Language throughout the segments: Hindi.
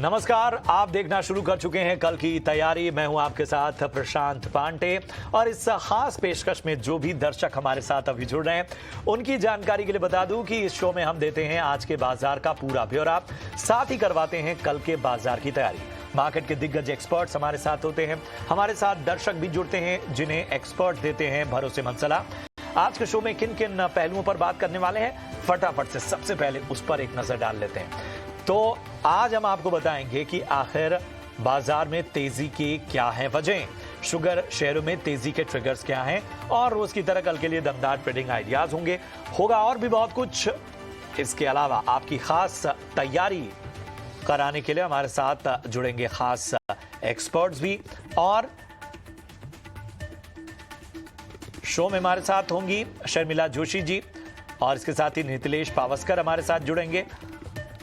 नमस्कार, आप देखना शुरू कर चुके हैं कल की तैयारी। मैं हूं आपके साथ प्रशांत पांडे और इस खास पेशकश में जो भी दर्शक हमारे साथ अभी जुड़ रहे हैं उनकी जानकारी के लिए बता दूं कि इस शो में हम देते हैं आज के बाजार का पूरा ब्यौरा, साथ ही करवाते हैं कल के बाजार की तैयारी। मार्केट के दिग्गज एक्सपर्ट्स हमारे साथ होते हैं, हमारे साथ दर्शक भी जुड़ते हैं जिन्हें एक्सपर्ट देते हैं भरोसेमंद सलाह। आज के शो में किन किन पहलुओं पर बात करने वाले हैं, फटाफट से सबसे पहले उस पर एक नजर डाल लेते हैं। तो आज हम आपको बताएंगे कि आखिर बाजार में तेजी की क्या है वजह, शुगर शेयरों में तेजी के ट्रिगर्स क्या हैं और रोज की तरह कल के लिए दमदार ट्रेडिंग आइडियाज होगा और भी बहुत कुछ। इसके अलावा आपकी खास तैयारी कराने के लिए हमारे साथ जुड़ेंगे खास एक्सपर्ट्स भी और शो में हमारे साथ होंगी शर्मिला जोशी जी और इसके साथ ही नीतिलेश पावस्कर हमारे साथ जुड़ेंगे।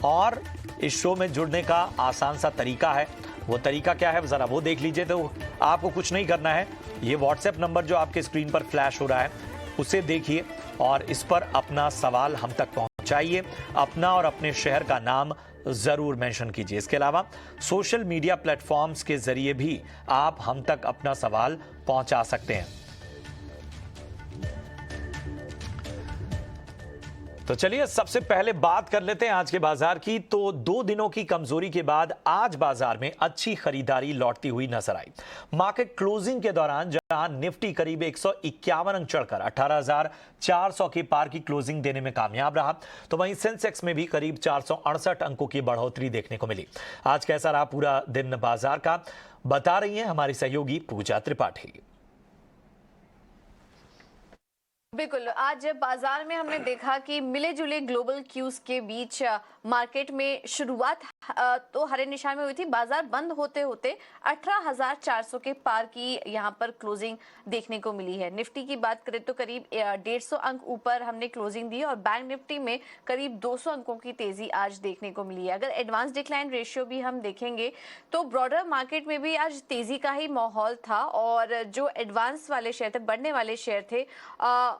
और इस शो में जुड़ने का आसान सा तरीका है, वो तरीका क्या है जरा वो देख लीजिए। तो आपको कुछ नहीं करना है, ये व्हाट्सएप नंबर जो आपके स्क्रीन पर फ्लैश हो रहा है उसे देखिए और इस पर अपना सवाल हम तक पहुंचाइए, अपना और अपने शहर का नाम जरूर मेंशन कीजिए। इसके अलावा सोशल मीडिया प्लेटफॉर्म्स के जरिए भी आप हम तक अपना सवाल पहुंचा सकते हैं। तो चलिए सबसे पहले बात कर लेते हैं आज के बाजार की। तो 2 दिनों की कमजोरी के बाद आज बाजार में अच्छी खरीदारी लौटती हुई नजर आई। मार्केट क्लोजिंग के दौरान जहां निफ्टी करीब 151 अंक चढ़कर 18,400 के पार की क्लोजिंग देने में कामयाब रहा, तो वहीं सेंसेक्स में भी करीब 468 अंकों की बढ़ोतरी देखने को मिली। आज कैसा रहा पूरा दिन बाजार का, बता रही है हमारी सहयोगी पूजा त्रिपाठी। बिल्कुल, आज बाजार में हमने देखा कि मिले जुले ग्लोबल क्यूज के बीच मार्केट में शुरुआत तो हरे निशान में हुई थी। बाजार बंद होते होते 18,400 के पार की यहां पर क्लोजिंग देखने को मिली है। निफ्टी की बात करें तो करीब 150 अंक ऊपर हमने क्लोजिंग दी और बैंक निफ्टी में करीब 200 अंकों की तेजी आज देखने को मिली है। अगर एडवांस डिक्लाइन रेशियो भी हम देखेंगे तो ब्रॉडर मार्केट में भी आज तेजी का ही माहौल था और जो एडवांस वाले शेयर थे, बढ़ने वाले शेयर थे,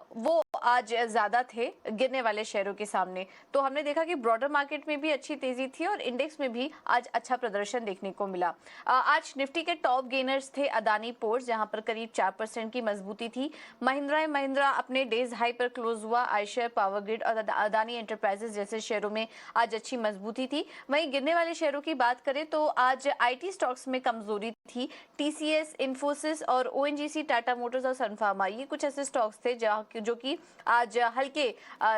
वो आज ज्यादा थे गिरने वाले शेयरों के सामने। तो हमने देखा कि ब्रॉडर मार्केट में भी अच्छी तेजी थी और इंडेक्स में भी आज अच्छा प्रदर्शन देखने को मिला। आज निफ्टी के टॉप गेनर्स थे अदानी पोर्ट्स, जहां पर करीब 4% की मजबूती थी। महिंद्रा एंड महिंद्रा अपने डेज हाई पर क्लोज हुआ। आयशर पावर ग्रिड और अदानी एंटरप्राइजेस जैसे शेयरों में आज अच्छी मजबूती थी। वहीं गिरने वाले शेयरों की बात करें तो आज आईटी स्टॉक्स में कमजोरी थी। टीसीएस, इन्फोसिस और ओएनजीसी, टाटा मोटर्स और सन फार्मा, ये कुछ ऐसे स्टॉक्स थे जो कि आज हल्के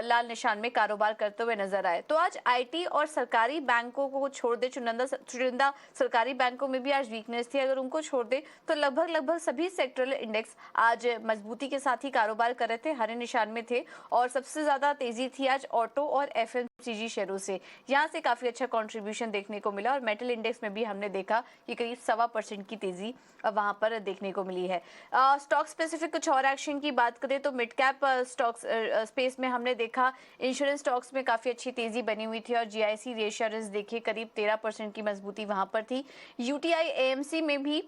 लाल निशान में कारोबार करते हुए नजर आए। तो आज आईटी और सरकारी बैंकों को छोड़ दे, चुनिंदा सरकारी बैंकों में भी आज वीकनेस थी। अगर उनको छोड़ दे तो लगभग सभी सेक्टरल इंडेक्स आज मजबूती के साथ ही कारोबार कर रहे थे, हरे निशान में थे और सबसे ज्यादा तेजी थी आज ऑटो और एफएमसीजी शेयरों से। यहाँ से काफी अच्छा कंट्रीब्यूशन देखने को मिला और मेटल इंडेक्स में भी हमने देखा कि करीब 1.25% की तेजी वहां पर देखने को मिली है। स्टॉक स्पेसिफिक कुछ और एक्शन की बात करें तो मिड कैप स्टॉक्स स्पेस में हमने देखा इंश्योरेंस स्टॉक्स में काफी अच्छी तेजी बनी हुई थी और जीआईसी रेश्योरेंस देखिए करीब 13% की मजबूती वहां पर थी। यूटीआई एएमसी में भी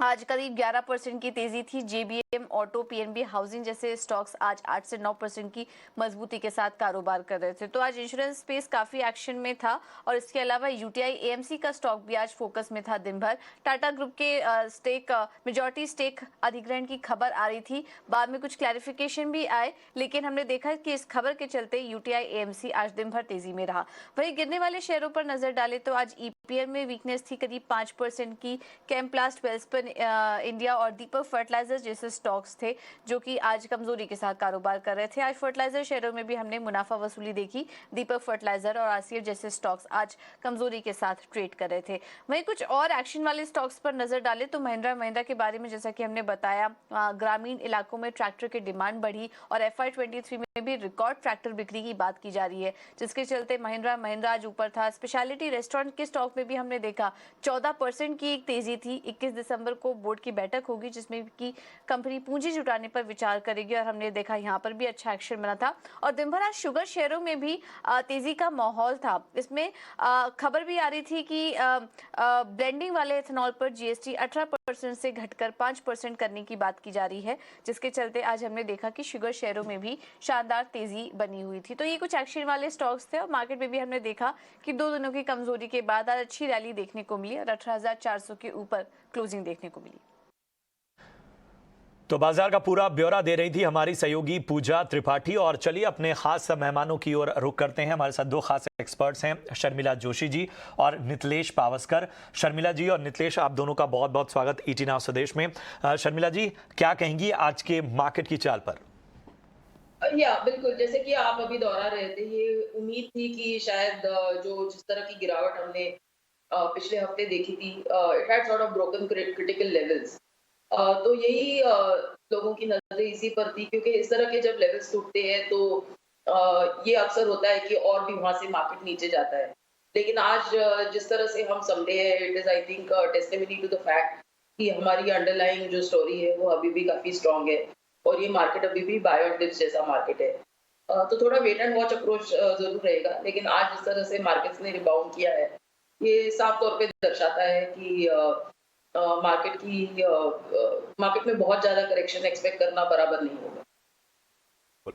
आज करीब 11% की तेजी थी। जेबीएम, ऑटो, पीएनबी, हाउसिंग जैसे स्टॉक्स आज 8 से 9% की मजबूती के साथ कारोबार कर रहे थे। तो आज इंश्योरेंस स्पेस काफी एक्शन में था और इसके अलावा यूटीआई एएमसी का स्टॉक भी आज फोकस में था दिन भर। टाटा ग्रुप के मेजॉरिटी स्टेक अधिग्रहण की खबर आ रही थी, बाद में कुछ क्लैरिफिकेशन भी आए, लेकिन हमने देखा कि इस खबर के चलते यूटीआई एएमसी आज दिन भर तेजी में रहा। वहीं गिरने वाले शेयरों पर नजर डाले तो आज ईपीएल में वीकनेस थी करीब 5% की। कैम्प्लास्ट, वेल्सपन इंडिया और दीपक फर्टिलाइजर्स जैसे स्टॉक्स थे जो कि आज कमजोरी के साथ कारोबार कर रहे थे। आज फर्टिलाइजर शेयरों में भी हमने मुनाफा वसूली देखी। दीपक फर्टिलाइजर और आरसीएफ जैसे स्टॉक्स आज कमजोरी के साथ ट्रेड कर रहे थे। वहीं कुछ और एक्शन वाले स्टॉक्स पर नजर डाले तो महिंद्रा के बारे में जैसा कि हमने बताया, ग्रामीण इलाकों में ट्रैक्टर की डिमांड बढ़ी और FY23 में भी रिकॉर्ड ट्रैक्टर बिक्री की बात की जा रही है, जिसके चलते महिंद्रा आज ऊपर था। स्पेशलिटी रेस्टोरेंट के स्टॉक में भी हमने देखा 14% की एक तेजी थी। 21 दिसंबर को बोर्ड की बैठक होगी जिसमें कि कंपनी पूंजी जुटाने पर विचार करेगी और हमने देखा यहाँ पर भी अच्छा एक्शन बना था। और दिन भर आज शुगर शेयरों में भी तेजी का माहौल था। इसमें खबर भी आ रही थी कि ब्लेंडिंग वाले एथेनॉल पर जीएसटी 18% 8% से घटकर 5% करने की बात की जा रही है, जिसके चलते आज हमने देखा कि शुगर शेयरों में भी शानदार तेजी बनी हुई थी। तो ये कुछ एक्शन वाले स्टॉक्स थे और मार्केट में भी हमने देखा कि 2 दिनों की कमजोरी के बाद आज अच्छी रैली देखने को मिली और 18,400 के ऊपर क्लोजिंग देखने को मिली। तो बाजार का पूरा ब्यौरा दे रही थी हमारी सहयोगी पूजा त्रिपाठी। और चलिए अपने खास मेहमानों की ओर रुख करते हैं। हमारे साथ दो खास एक्सपर्ट्स हैं, शर्मिला जोशी जी और नितलेश पावस्कर। शर्मिला जी और नितलेश, आप दोनों का बहुत बहुत स्वागत ईटी नाउ स्वदेश में। शर्मिला जी, क्या कहेंगी आज के मार्केट की चाल पर? या बिल्कुल, जैसे कि आप अभी दोहरा रहे थे, ये उम्मीद थी कि शायद जो जिस तरह की गिरावट हमने पिछले हफ्ते देखी थी, it had sort of broken critical levels. तो यही लोगों की नजरें इसी पर थी, क्योंकि इस तरह के जब लेवल्स टूटते हैं तो ये अक्सर होता है कि और भी वहां से मार्केट नीचे जाता है। लेकिन आज जिस तरह से हम समझे हैं, it is I think testimony to the fact कि हमारी अंडरलाइंग जो स्टोरी है वो अभी भी काफी स्ट्रांग है और ये मार्केट अभी भी बाय ऑन डिप्स जैसा मार्केट है। तो थोड़ा वेट एंड वॉच अप्रोच जरूर रहेगा, लेकिन आज जिस तरह से मार्केट्स ने रिबाउंड किया है, ये साफ तौर पे दर्शाता है कि मार्केट में बहुत ज्यादा करेक्शन एक्सपेक्ट करना बराबर नहीं होगा।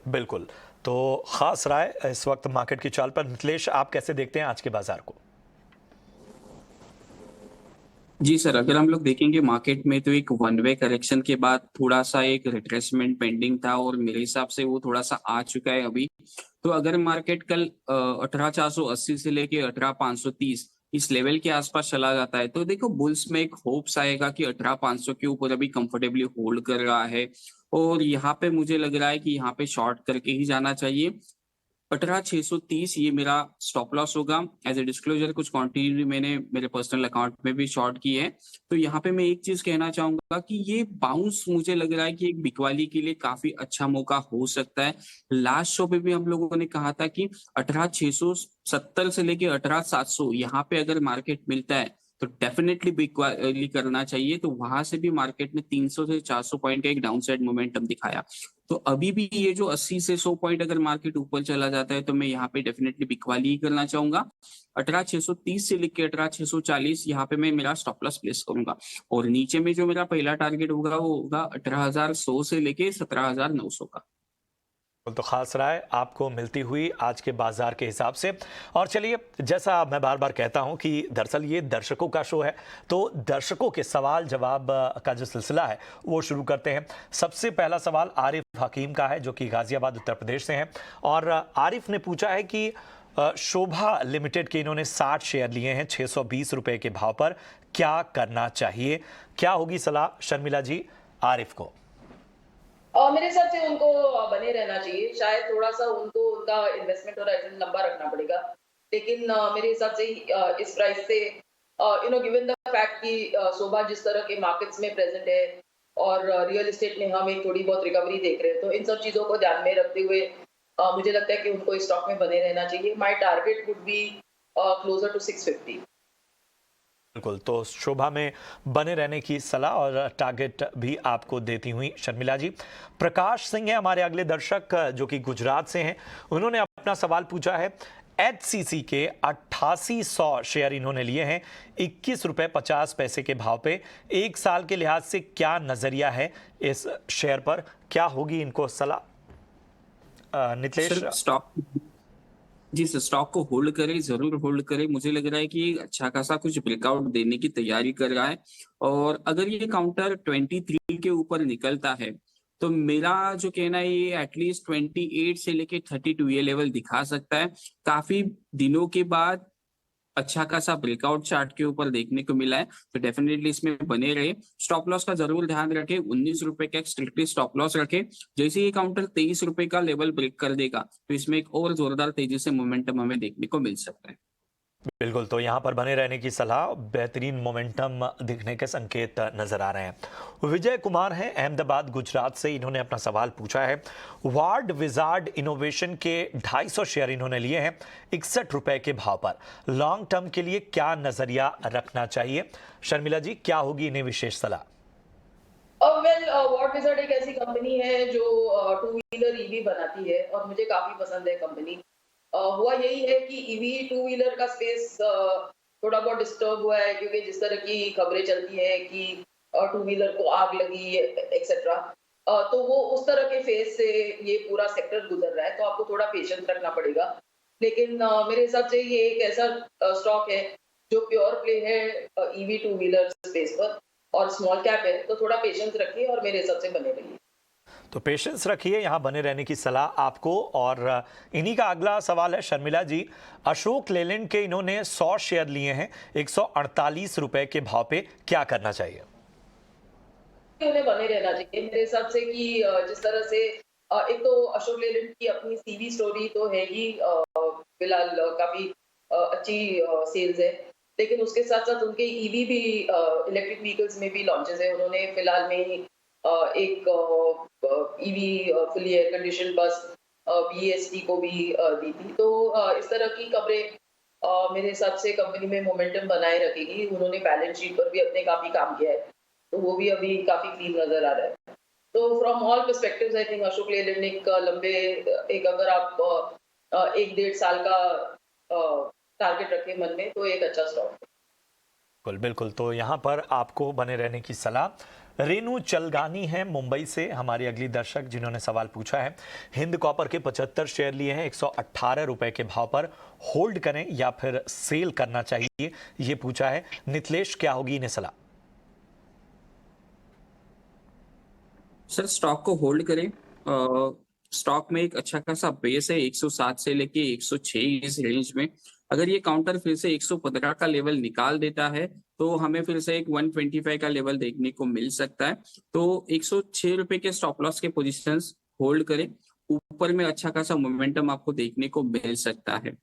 बिल्कुल। तो खास राय इस वक्त मार्केट की चाल पर। नितलेश, आप कैसे देखते हैं आज के बाजार को? जी सर, अगर हम लोग देखेंगे मार्केट में तो एक वन वे करेक्शन के बाद थोड़ा सा एक रिट्रेसमेंट पेंडिंग था और मेरे हिसाब से वो थोड़ा सा आ चुका है अभी। तो अगर मार्केट कल 18,480 से लेके 18,530 इस लेवल के आसपास चला जाता है तो देखो बुल्स में एक होप्स आएगा कि 18,500 के ऊपर अभी कंफर्टेबली होल्ड कर रहा है और यहाँ पे मुझे लग रहा है कि यहाँ पे शॉर्ट करके ही जाना चाहिए। 18,630 ये मेरा स्टॉप लॉस होगा। एज ए डिस्क्लोजर कुछ क्वांटिटी मैंने मेरे पर्सनल अकाउंट में भी शॉर्ट की है। तो यहाँ पे मैं एक चीज कहना चाहूंगा कि ये बाउंस मुझे लग रहा है कि एक बिकवाली के लिए काफी अच्छा मौका हो सकता है। लास्ट शो पे भी हम लोगों ने कहा था कि 18,670 से लेके 18,700 यहाँ पे अगर मार्केट मिलता है तो डेफिनेटली बिकवाली करना चाहिए। तो वहां से भी मार्केट ने 300 से 400 पॉइंट का एक डाउनसाइड मोमेंटम दिखाया। तो अभी भी ये जो 80 से 100 पॉइंट अगर मार्केट ऊपर चला जाता है तो मैं यहाँ पे डेफिनेटली बिकवाली ही करना चाहूंगा। 18,630 से लेके 18,640 यहाँ पे मैं मेरा स्टॉप लॉस प्लेस करूंगा और नीचे में जो मेरा पहला टारगेट होगा वो होगा 18,100 से लेके 17,900 का। तो खास राय आपको मिलती हुई आज के बाजार के हिसाब से। और चलिए, जैसा मैं बार बार कहता हूं कि दरअसल ये दर्शकों का शो है, तो दर्शकों के सवाल जवाब का जो सिलसिला है वो शुरू करते हैं। सबसे पहला सवाल आरिफ हकीम का है, जो कि गाजियाबाद उत्तर प्रदेश से हैं। और आरिफ ने पूछा है कि शोभा लिमिटेड के इन्होंने 60 शेयर लिए हैं 620 रुपए के भाव पर, क्या करना चाहिए? क्या होगी सलाह शर्मिला जी आरिफ को? मेरे हिसाब से उनको बने रहना चाहिए। शायद थोड़ा सा उनको उनका इन्वेस्टमेंट होराइजन लंबा रखना पड़ेगा, लेकिन मेरे हिसाब से इस प्राइस से गिवन द फैक्ट कि शोभा जिस तरह के मार्केट्स में प्रेजेंट है और रियल एस्टेट में हम एक थोड़ी बहुत रिकवरी देख रहे हैं, तो इन सब चीजों को ध्यान में रखते हुए मुझे लगता है कि उनको इस स्टॉक में बने रहना चाहिए। My target would be closer to 650। बिल्कुल, तो शोभा में बने रहने की सलाह और टारगेट भी आपको देती हुई शर्मिला जी। प्रकाश सिंह है हमारे अगले दर्शक, जो कि गुजरात से हैं। उन्होंने अपना सवाल पूछा है। HCC के 8800 शेयर इन्होंने लिए हैं 21 रुपए 50 पैसे के भाव पे। एक साल के लिहाज से क्या नजरिया है इस शेयर पर? क्या होगी इनको सलाह? नितलेश। स्टॉक जी सर, स्टॉक को होल्ड करें, जरूर होल्ड करें। मुझे लग रहा है कि अच्छा खासा कुछ ब्रेकआउट देने की तैयारी कर रहा है और अगर ये काउंटर 23 के ऊपर निकलता है तो मेरा जो कहना है ये एटलीस्ट 28 से लेके 32 ये लेवल दिखा सकता है। काफी दिनों के बाद अच्छा खासा ब्रेकआउट चार्ट के ऊपर देखने को मिला है, तो डेफिनेटली इसमें बने रहे। स्टॉप लॉस का जरूर ध्यान रखें, 19 रुपए का स्ट्रिक्टली स्टॉप लॉस रखें। जैसे ये काउंटर 23 रुपए का लेवल ब्रेक कर देगा तो इसमें एक और जोरदार तेजी से मोमेंटम हमें देखने को मिल सकता है। बिल्कुल, तो यहां पर बने रहने की सलाह, बेहतरीन मोमेंटम दिखने के संकेत नजर आ रहे हैं। विजय कुमार हैं अहमदाबाद गुजरात से। इन्होंने अपना सवाल पूछा है। वार्ड विजार्ड इनोवेशन के 250 शेयर इन्होंने लिए हैं 61 रुपए के भाव पर। लॉन्ग टर्म के लिए क्या नजरिया रखना चाहिए? शर्मिला जी, क्या होगी इन्हें विशेष सलाह? वार्ड विजार्ड एक ऐसी कंपनी है जो टू व्हीलर ईवी बनाती है और मुझे काफी पसंद है कंपनी। हुआ यही है कि ईवी टू व्हीलर का स्पेस थोड़ा बहुत डिस्टर्ब हुआ है, क्योंकि जिस तरह की खबरें चलती है कि टू व्हीलर को आग लगी एक्सेट्रा, तो वो उस तरह के फेज से ये पूरा सेक्टर गुजर रहा है, तो आपको थोड़ा पेशेंस रखना पड़ेगा। लेकिन मेरे हिसाब से ये एक ऐसा स्टॉक है जो प्योर प्ले है ईवी टू व्हीलर स्पेस पर और स्मॉल कैप है, तो थोड़ा पेशेंस रखिए और मेरे हिसाब से बने रहिए। तो पेशेंस रखिए, यहाँ बने रहने की सलाह आपको। और इन्हीं का अगला सवाल है शर्मिला जी। अशोक लेलैंड के इन्होंने 100 शेयर लिए हैं 148 रुपए के भाव पे, क्या करना चाहिए? उन्हें बने रहना चाहिए मेरे हिसाब से कि जिस तरह से एक तो अशोक लेलैंड की अपनी सीवी स्टोरी तो है ही, फिलहाल काफी अच्छी सेल्स है, लेकिन उसके साथ साथ उनके ईवी भी इलेक्ट्रिक व्हीकल्स में भी लॉन्चेस है। उन्होंने फिलहाल में ही एक ईवी फुली एयर कंडीशन बस BEST को भी दी थी, तो इस तरह की खबरें मेरे हिसाब से कंपनी में मोमेंटम बनाए रखेगी। उन्होंने बैलेंस शीट पर भी अपने काफी काम किया है, तो वो भी अभी काफी क्लीन नजर आ रहा है। तो from all perspectives I think Ashok Leyland एक लंबे, एक अगर आप 1-1.5 साल का टारगेट रखें मन में, तो एक अच्छा स्टॉक है। बिल्कुल बिल्कुल, तो यहाँ पर आपको बने रहने की सलाह। रेनू चलगानी है मुंबई से हमारी अगली दर्शक, जिन्होंने सवाल पूछा है। हिंद कॉपर के 75 शेयर लिए हैं 118 रुपए के भाव पर, होल्ड करें या फिर सेल करना चाहिए, ये पूछा है नितलेश। क्या होगी इन्हें सलाह? सर स्टॉक को होल्ड करें। स्टॉक में एक अच्छा खासा बेस है 107 से लेके 106 इस रेंज में। अगर ये काउंटर फिर से 115 का लेवल निकाल देता है तो हमें फिर से एक 125 का लेवल देखने को मिल सकता है। तो 106 रुपए के स्टॉप लॉस के पोजीशंस होल्ड करें। ऊपर में अच्छा खासा मोमेंटम आपको देखने को मिल सकता है।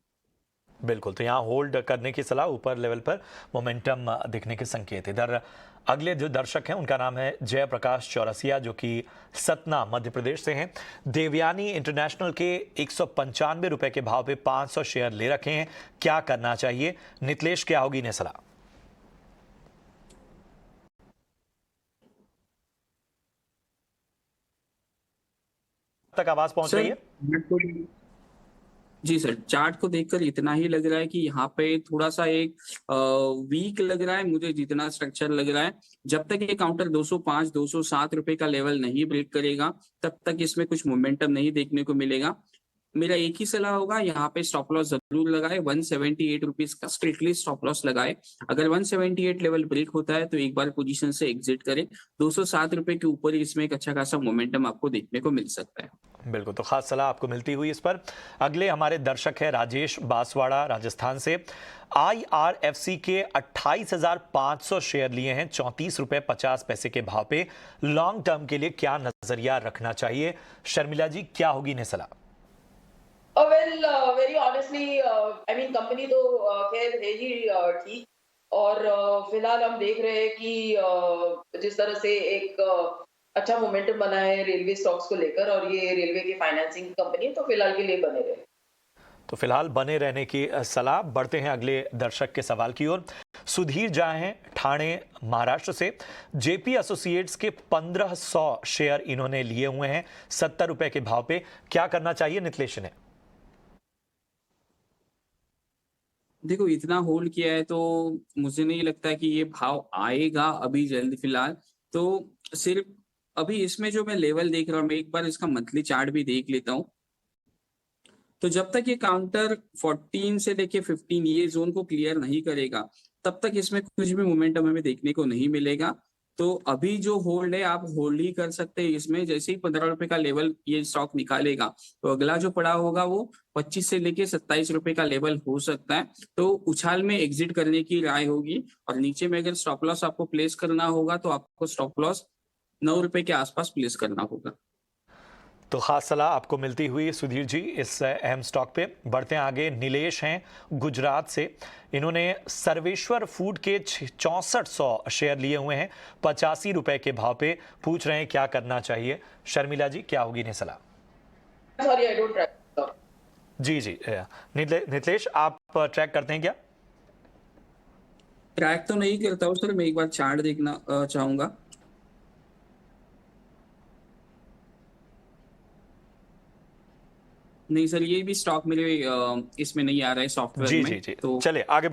बिल्कुल, तो यहाँ होल्ड करने की सलाह, ऊपर लेवल पर मोमेंटम दिखने के संकेत। इधर अगले जो दर्शक हैं उनका नाम है जयप्रकाश चौरसिया, जो कि सतना मध्य प्रदेश से हैं। देवयानी इंटरनेशनल के 195 रुपए के भाव पे 500 शेयर ले रखे हैं, क्या करना चाहिए? नितलेश, क्या होगी इन्हें सलाह? तक आवाज पहुंच रही है? जी सर, चार्ट को देखकर इतना ही लग रहा है कि यहाँ पे थोड़ा सा एक वीक लग रहा है मुझे, जितना स्ट्रक्चर लग रहा है। जब तक ये काउंटर 205 207 रुपए का लेवल नहीं ब्रेक करेगा तब तक इसमें कुछ मोमेंटम नहीं देखने को मिलेगा। मेरा एक ही सलाह होगा, यहाँ पे स्टॉप लॉस जरूर लगाए। 178 रुपीज का स्ट्रिक्टली स्टॉप लॉस लगाए। अगर 178 लेवल ब्रेक होता है तो एक बार पोजीशन से एग्जिट करें। 207 रुपए के ऊपर इसमें एक अच्छा खासा मोमेंटम आपको देखने को मिल सकता है। बिल्कुल, तो खास सलाह आपको मिलती हुई इस पर। अगले हमारे दर्शक है राजेश बांसवाड़ा राजस्थान से। IRFC के 28,500 शेयर लिए हैं 34 रुपए 50 पैसे के भाव पे, लॉन्ग टर्म के लिए क्या नजरिया रखना चाहिए? शर्मिला जी, क्या होगी इन्हें सलाह? Well very honestly I mean company तो खैर है ही ठीक, और फिलहाल हम देख रहे हैं कि जिस तरह से एक अच्छा मोमेंटम बना है रेलवे स्टॉक्स को लेकर, और ये रेलवे की फाइनेंसिंग कंपनी है, तो फिलहाल के लिए बने रहे। तो फिलहाल बने रहने की सलाह। बढ़ते हैं अगले दर्शक के सवाल की ओर। सुधीर जाए हैं ठाणे महाराष्ट्र से। जेपी एसोसिएट्स के 1500 शेयर इन्होंने लिए हुए हैं 70 रुपए के भाव पे, क्या करना चाहिए नितलेश ने? देखो, इतना होल्ड किया है तो मुझे नहीं लगता कि ये भाव आएगा अभी जल्द फिलहाल। तो सिर्फ अभी इसमें जो मैं लेवल देख रहा हूँ, मैं एक बार इसका मंथली चार्ट भी देख लेता हूँ। तो जब तक ये काउंटर 14 से लेके 15 ये जोन को क्लियर नहीं करेगा तब तक इसमें कुछ भी मोमेंटम हमें देखने को नहीं मिलेगा। तो अभी जो होल्ड है आप होल्ड ही कर सकते हैं इसमें। जैसे ही 15 रुपए का लेवल ये स्टॉक निकालेगा तो अगला जो पड़ा होगा वो 25 से लेके 27 रुपए का लेवल हो सकता है। तो उछाल में एग्जिट करने की राय होगी, और नीचे में अगर स्टॉप लॉस आपको प्लेस करना होगा तो आपको स्टॉप लॉस 9 रुपए के आसपास प्लेस करना होगा। तो खास सलाह आपको मिलती हुई सुधीर जी इस अहम स्टॉक पे। बढ़ते हैं आगे। नीलेश हैं गुजरात से। इन्होंने सर्वेश्वर फूड के 6400 शेयर लिए हुए हैं 85 रुपए के भाव पे, पूछ रहे हैं क्या करना चाहिए? शर्मिला जी, क्या होगी इन्हें सलाह? Sorry I don't track. जी जी, नितलेश आप ट्रैक करते हैं क्या? ट्रैक तो नहीं करता हूँ सर, मैं एक बार चार्ट देखना चाहूंगा। नहीं सर, ये भी स्टॉक मेरे इसमें नहीं आ रहा है सॉफ्टवेयर जी में। जी जी, तो चलिए आगे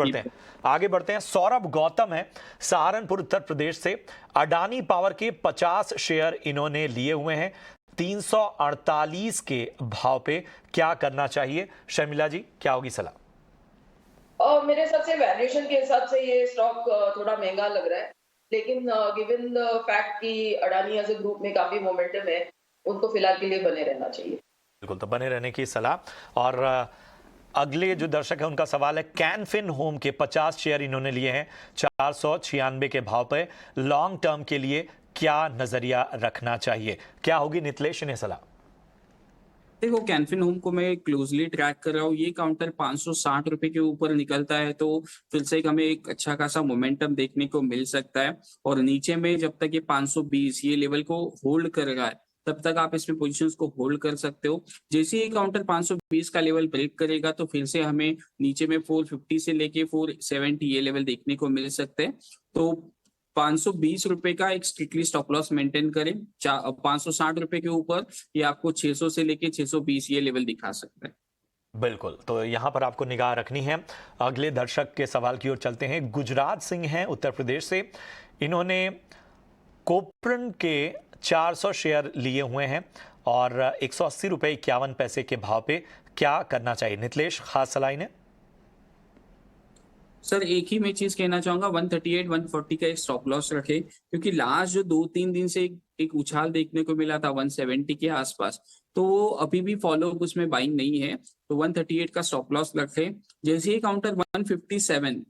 बढ़ते हैं। सौरभ गौतम है सहारनपुर उत्तर प्रदेश से। अडानी पावर के 50 शेयर इन्होंने लिए हुए हैं 348 के भाव पे, क्या करना चाहिए? शर्मिला जी, क्या होगी सलाह? और मेरे हिसाब से वैल्यूएशन के हिसाब से ये स्टॉक थोड़ा महंगा लग रहा है, लेकिन गिवन द फैक्ट कि अडानी एज ए ग्रुप में काफी मोमेंटम है, उनको फिलहाल के लिए बने रहना चाहिए। बिल्कुल, तो बने रहने की सलाह। और अगले जो दर्शक है उनका सवाल है, कैनफिन होम के 50 शेयर इन्होंने लिए हैं 496 के भाव पे, लॉन्ग टर्म के लिए क्या नजरिया रखना चाहिए? क्या होगी नितलेश इन्हें सलाह? देखो, कैनफिन होम को मैं क्लोजली ट्रैक कर रहा हूँ। ये काउंटर 560 रुपए के ऊपर निकलता है तो फिर से हमें एक अच्छा खासा मोमेंटम देखने को मिल सकता है। और नीचे में जब तक ये 520 ये लेवल को होल्ड कर रहा है, तब तक आप इसमें पोजीशंस को होल्ड कर सकते हो। जैसे ही काउंटर 520 का लेवल ब्रेक करेगा तो फिर से हमें नीचे में 450 से लेके 470 ये लेवल देखने को मिल सकते हैं। तो 520 रुपए का एक स्ट्रिक्टली स्टॉप लॉस मेंटेन करें। 560 रुपए के ऊपर ये आपको 600 से लेके 620 ये लेवल दिखा सकता है। बिल्कुल, तो यहां पर आपको निगाह रखनी है। अगले दर्शक के सवाल की ओर चलते हैं। गुजरात सिंह हैं उत्तर प्रदेश से। इन्होंने कोपरन के 400 शेयर लिए हुए हैं और 180 रुपए 51 पैसे के भाव पे, क्या करना चाहिए? नितलेश, खास सलाह इन्हें? सर, एक ही मैं चीज कहना चाहूंगा, 138 140 का एक स्टॉप लॉस रखे, क्योंकि लास्ट जो 2-3 दिन से एक उछाल देखने को मिला था 170 के आसपास, तो वो अभी भी फॉलो अप उसमें बाइंग नहीं है। तो 138 का स्टॉप लॉस रखे। जैसे ही काउंटर 157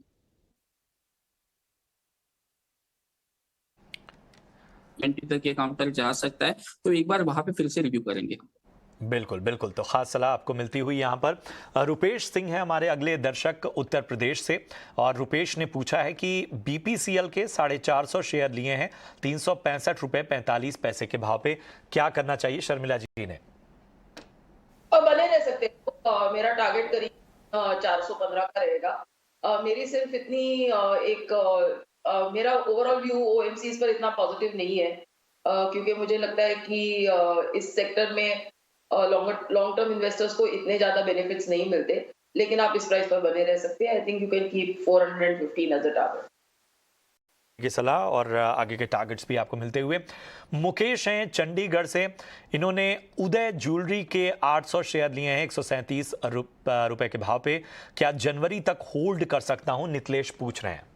तक ये काउंटर जा सकता है, तो एक बार वहां पे फिर से रिव्यू करेंगे। बिल्कुल बिल्कुल, तो खास सलाह आपको मिलती हुई यहाँ पर। रुपेश सिंह है हमारे अगले दर्शक उत्तर प्रदेश से, और रुपेश ने पूछा है कि बीपीसीएल के 450 शेयर लिए हैं 365 रुपए 45 पैसे के भाव पे, क्या करना चाहिए? शर्मिला जी ने? और बने रह सकते हैं। मेरा टारगेट करीब 415 का रहेगा। मेरी सिर्फ इतनी मेरा ओवरऑल व्यू ओएमसीज पर इतना पॉजिटिव नहीं है, क्योंकि मुझे लगता है कि इस सेक्टर में लॉन्ग टर्म इन्वेस्टर्स को इतने ज्यादा बेनिफिट्स नहीं मिलते, लेकिन आप इस प्राइस पर बने रह सकते हैं। I think you can keep 415 as a target. की सलाह और आगे के टारगेट्स भी आपको मिलते हुए। मुकेश हैं चंडीगढ़ से। इन्होंने उदय ज्वेलरी के 800 शेयर लिए हैं 137 रुपए के भाव पे, क्या जनवरी तक होल्ड कर सकता हूं? नितलेश पूछ रहे हैं।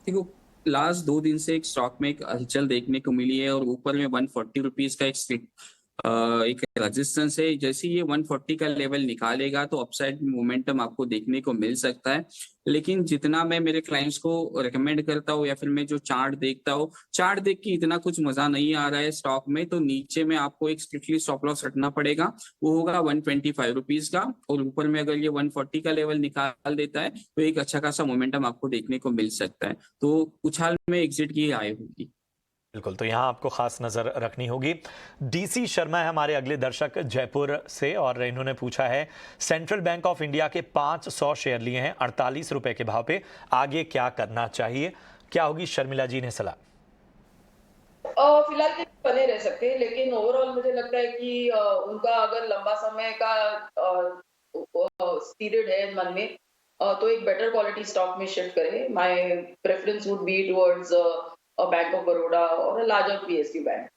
देखो, लास्ट 2 दिन से एक स्टॉक में एक हलचल देखने को मिली है और ऊपर में 140 रुपीज का एक रेजिस्टेंस है। जैसे ये 140 का लेवल निकालेगा तो अपसाइड मोमेंटम आपको देखने को मिल सकता है। लेकिन जितना मैं मेरे क्लाइंट्स को रेकमेंड करता हूँ या फिर मैं जो चार्ट देखता हूँ, चार्ट देख के इतना कुछ मजा नहीं आ रहा है स्टॉक में, तो नीचे में आपको एक स्ट्रिक्टली स्टॉप लॉस रखना पड़ेगा। वो होगा 125 रुपीज का, और ऊपर में अगर ये 140 का लेवल निकाल देता है तो एक अच्छा खासा मोमेंटम आपको देखने को मिल सकता है। तो उछाल में एग्जिट की राय होगी। बिल्कुल, तो यहाँ आपको खास नजर रखनी होगी। डीसी शर्मा है हमारे अगले दर्शक जयपुर से, और इन्होंने पूछा है सेंट्रल बैंक ऑफ इंडिया के 500 शेयर लिए हैं 48 रुपए के भाव पे, आगे क्या करना चाहिए? क्या होगी शर्मिला जी ने सलाह? फिलहाल के बने रह सकते हैं, लेकिन ओवरऑल मुझे लगता है कि उनका अगर लंबा समय का पीरियड है मन में, तो एक बेटर क्वालिटी स्टॉक में शिफ्ट करें। My preference would be towards bank of Baroda और लार्जर पीएसयू बैंक।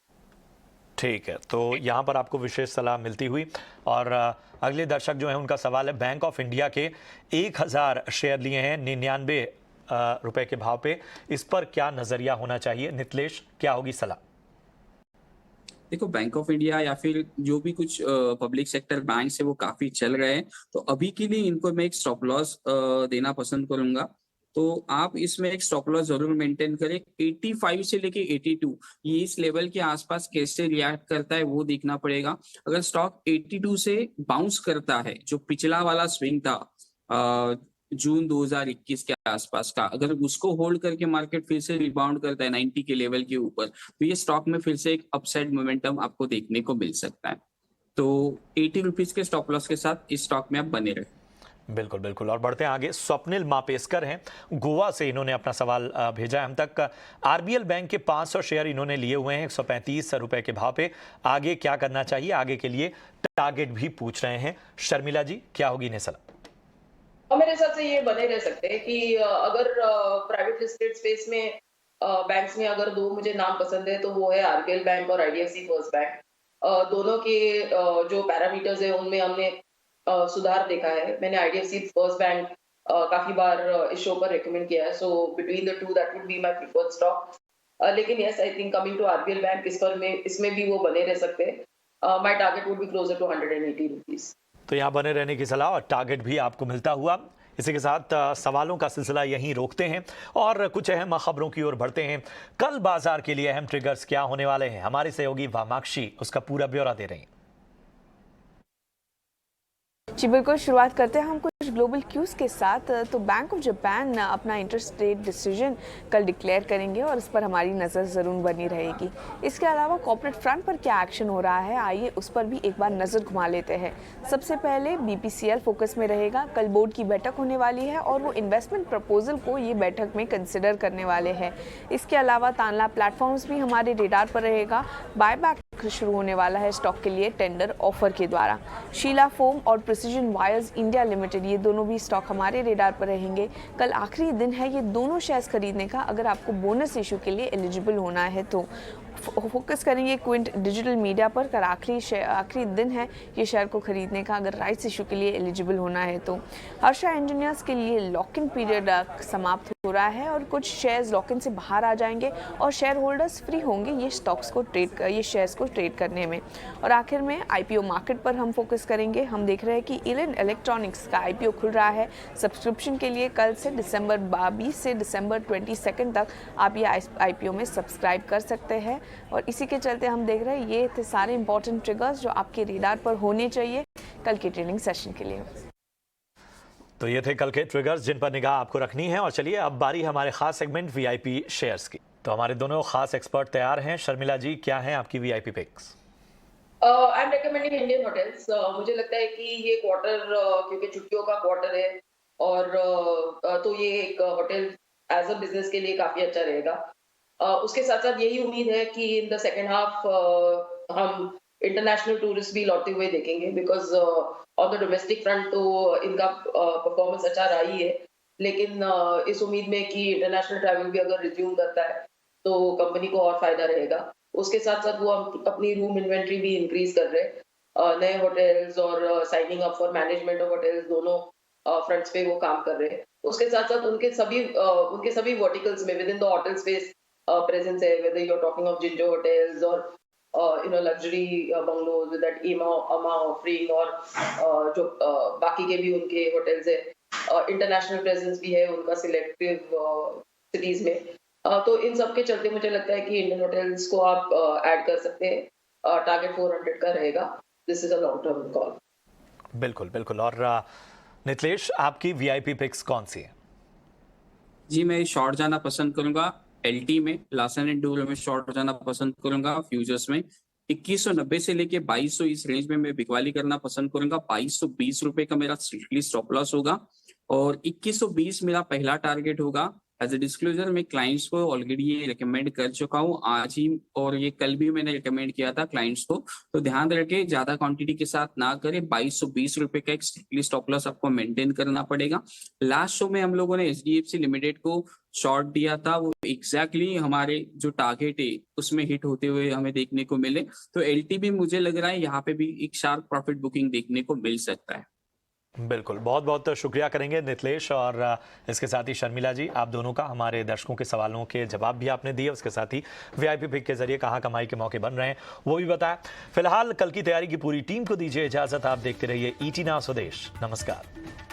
ठीक है, तो यहाँ पर आपको विशेष सलाह मिलती हुई। और अगले दर्शक जो है उनका सवाल है, बैंक ऑफ इंडिया के 1000 शेयर लिए हैं 99 रुपए के भाव पे, इस पर क्या नजरिया होना चाहिए? नितलेश, क्या होगी सलाह? देखो, बैंक ऑफ इंडिया या फिर जो भी कुछ पब्लिक सेक्टर बैंक है वो काफी चल रहे हैं, तो अभी के लिए इनको मैं एक स्टॉप लॉस देना पसंद करूंगा। तो आप इसमें एक स्टॉप लॉस जरूर मेंटेन करें। 85 से लेके 82 ये इस लेवल के आसपास कैसे रिएक्ट करता है वो देखना पड़ेगा। अगर स्टॉक 82 से बाउंस करता है, जो पिछला वाला स्विंग था जून 2021 के आसपास का, अगर उसको होल्ड करके मार्केट फिर से रिबाउंड करता है 90 के लेवल के ऊपर, तो ये स्टॉक में फिर से एक अपसाइड मोमेंटम आपको देखने को मिल सकता है। तो 80 रुपीज के स्टॉप लॉस के साथ इस स्टॉक में आप बने रहे। बिल्कुल बिल्कुल। और बढ़ते हैं आगे, स्वप्निल मापेस्कर हैं गोवा से, इन्होंने अपना सवाल भेजा है हम तक। आरबीएल बैंक के 500 शेयर इन्होंने लिए हुए हैं 135 रुपए के भाव पे, आगे क्या करना चाहिए, आगे के लिए टारगेट भी पूछ रहे हैं। शर्मिला जी, क्या होगी इन्हें सलाह? और मेरे हिसाब से ये बने रह सकते हैं कि अगर प्राइवेट लिस्टेड स्पेस में बैंक्स में अगर दो मुझे नाम पसंद है तो वो है आरबीएल बैंक और आईडीएफसी फर्स्ट बैंक। दोनों के जो पैरामीटर्स है उनमें हमने सुधार देखा है। मैंने आईडीएफसी फर्स्ट बैंक काफी बार इस शो पर रिकमेंड किया है, so between the two that would be my preferred stock. लेकिन yes, I think coming to RBL bank इसमें भी वो बने रह सकते हैं। My target would be closer to 180 rupees. तो यहाँ बने रहने की सलाह और टारगेट भी आपको मिलता हुआ। इसी के साथ सवालों का सिलसिला यहीं रोकते हैं और कुछ अहम खबरों की ओर बढ़ते हैं। कल बाजार के लिए अहम ट्रिगर्स क्या होने वाले हैं, हमारी सहयोगी वामाक्षी उसका पूरा ब्यौरा दे रही हैं। जी बिल्कुल, शुरुआत करते हैं हम कुछ ग्लोबल क्यूज के साथ। तो बैंक ऑफ जापान अपना इंटरेस्ट रेट डिसीजन कल डिक्लेयर करेंगे और इस पर हमारी नज़र ज़रूर बनी रहेगी। इसके अलावा कॉर्पोरेट फ्रंट पर क्या एक्शन हो रहा है, आइए उस पर भी एक बार नज़र घुमा लेते हैं। सबसे पहले बीपीसीएल फोकस में रहेगा। कल बोर्ड की बैठक होने वाली है और वो इन्वेस्टमेंट प्रपोजल को ये बैठक में कंसिडर करने वाले हैं। इसके अलावा तानला प्लेटफॉर्म्स भी हमारे रेडार पर रहेगा। बायबैक शुरू होने वाला है स्टॉक के लिए टेंडर ऑफर के द्वारा। शीला फोम और प्रिसीजन वायर्स इंडिया लिमिटेड, ये दोनों भी स्टॉक हमारे रेडार पर रहेंगे। कल आखिरी दिन है ये दोनों शेयर्स खरीदने का, अगर आपको बोनस इशू के लिए एलिजिबल होना है तो। फोकस करेंगे क्विंट डिजिटल मीडिया पर। कल आखिरी दिन है ये शेयर को खरीदने का, अगर राइट्स इशू के लिए एलिजिबल होना है तो। हर्षा इंजीनियर्स के लिए लॉक इन पीरियड समाप्त हो रहा है और कुछ शेयर्स लॉक इन से बाहर आ जाएंगे और शेयर होल्डर्स फ्री होंगे ये शेयर्स को ट्रेड करने में। और आखिर में आईपीओ मार्केट पर हम फोकस करेंगे। हम देख रहे हैं कि इलन इलेक्ट्रॉनिक्स का आईपीओ खुल रहा है सब्सक्रिप्शन के लिए। कल से दिसंबर 20 से दिसंबर 22 तक आप ये आईपीओ में सब्सक्राइब कर सकते हैं। और इसी के चलते हम देख रहे हैं ये थे सारे इंपॉर्टेंट ट्रिगर्स जो आपके रेडार पर होने चाहिए कल के ट्रेडिंग सेशन के लिए। तो ये थे कल के ट्रिगर्स जिन पर निगाह आपको रखनी है। और चलिए अब बारी हमारे खास सेगमेंट वीआईपी शेयर्स की। तो हमारे दोनों खास एक्सपर्ट तैयार हैं। शर्मिला जी, क्या हैं आपकी VIP picks? I am recommending Indian hotels. मुझे लगता है कि ये क्वार्टर क्योंकि छुट्टियों का क्वार्टर है और तो ये एक होटल एज अ बिजनेस के लिए काफी अच्छा रहेगा। उसके साथ साथ यही उम्मीद है कि इन द सेकेंड हाफ हम इंटरनेशनल टूरिस्ट भी लौटते हुए देखेंगे, because on the domestic front तो इनका परफॉर्मेंस अच्छा रहा ही है, लेकिन इस उम्मीद में कि इंटरनेशनल ट्रैवल भी अगर रिज्यूम करता है तो कंपनी को और फायदा रहेगा। उसके साथ साथ वो अपनी रूम इन्वेंट्री भी इंक्रीज कर रहे हैं। नए होटल्स और signing up for management of hotels, दोनों फ्रंट्स पे वो काम कर रहे हैं। उसके साथ साथ उनके सभी वर्टिकल्स में with in the hotel space presence है, whether you're talking of Jinjo hotels or luxury bungalows with that Ama offering और जो बाकी के भी उनके hotels है, international presence भी है उनका selective cities में। तो इन सब के चलते मुझे लगता है कि Indian hotels को आप ऐड कर सकते हैं। टारगेट 400 का रहेगा। This is a long term call. बिल्कुल बिल्कुल। और नितलेश, आपकी वीआईपी पिक्स कौन सी है? जी, मैं शॉर्ट जाना पसंद करूंगा एलटी में, लार्सन एंड टूब्रो में शॉर्ट जाना पसंद करूंगा। फ्यूचर्स में 2190 से लेके 2200 इस रेंज में मैं बिकवाली करना पसंद करूंगा। 2220 रुपए का मेरा स्ट्रिक्टली स्टॉप लॉस होगा और 2120 मेरा पहला टारगेट होगा। एज ए डिस्क्लोजर मैं क्लाइंट्स को ऑलरेडी ये रिकमेंड कर चुका हूँ आज ही, और ये कल भी मैंने रिकमेंड किया था क्लाइंट्स को, तो ध्यान रखें ज्यादा क्वांटिटी के साथ ना करें। 2220 रुपए का एक स्ट्रिक्टली स्टॉप लॉस आपको मेंटेन करना पड़ेगा। लास्ट शो में हम लोगों ने एचडीएफसी लिमिटेड को शॉर्ट दिया था, वो एग्जैक्टली हमारे जो टारगेट है उसमें हिट होते हुए हमें देखने को मिले। तो एलटी भी मुझे लग रहा है यहाँ पे भी एक शार्प प्रॉफिट बुकिंग देखने को मिल सकता है। बिल्कुल, बहुत बहुत शुक्रिया करेंगे नितलेश और इसके साथ ही शर्मिला जी, आप दोनों का हमारे दर्शकों के सवालों के जवाब भी आपने दिए। उसके साथ ही वीआईपी पिक के जरिए कहाँ कमाई के मौके बन रहे हैं वो भी बताया। फिलहाल कल की तैयारी की पूरी टीम को दीजिए इजाजत। आप देखते रहिए ईटी नाउ स्वदेश। नमस्कार।